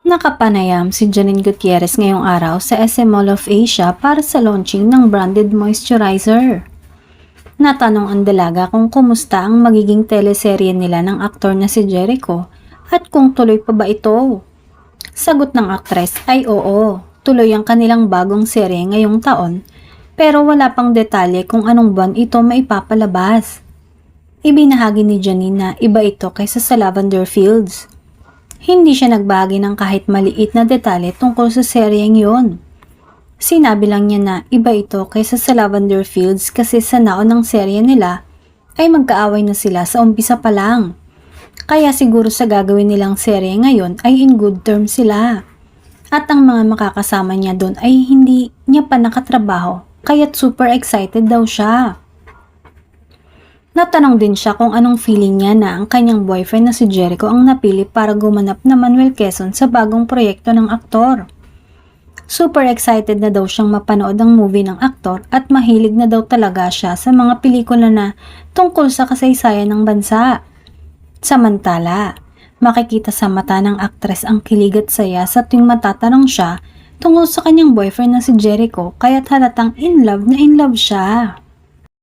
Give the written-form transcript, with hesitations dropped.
Nakapanayam si Janine Gutierrez ngayong araw sa SM Mall of Asia para sa launching ng branded moisturizer. Natanong ang dalaga kung kumusta ang magiging teleserye nila ng aktor na si Jericho at kung tuloy pa ba ito. Sagot ng aktres ay oo, tuloy ang kanilang bagong serye ngayong taon pero wala pang detalye kung anong buwan ito maipapalabas. Ibinahagi ni Janine na iba ito kaysa sa Lavender Fields. Hindi siya nagbahagi ng kahit maliit na detalye tungkol sa seryeng yon. Sinabi lang niya na iba ito kaysa sa Lavender Fields kasi sa naon ng serye nila ay magkaaway na sila sa umpisa pa lang. Kaya siguro sa gagawin nilang serye ngayon ay in good terms sila. At ang mga makakasama niya doon ay hindi niya pa nakatrabaho kaya't super excited daw siya. Natanong din siya kung anong feeling niya na ang kanyang boyfriend na si Jericho ang napili para gumanap na Manuel Quezon sa bagong proyekto ng aktor. Super excited na daw siyang mapanood ang movie ng aktor at mahilig na daw talaga siya sa mga pelikula na tungkol sa kasaysayan ng bansa. Samantala, makikita sa mata ng aktres ang kilig at saya sa tuwing matatanong siya tungkol sa kanyang boyfriend na si Jericho kaya't halatang in love na in love siya.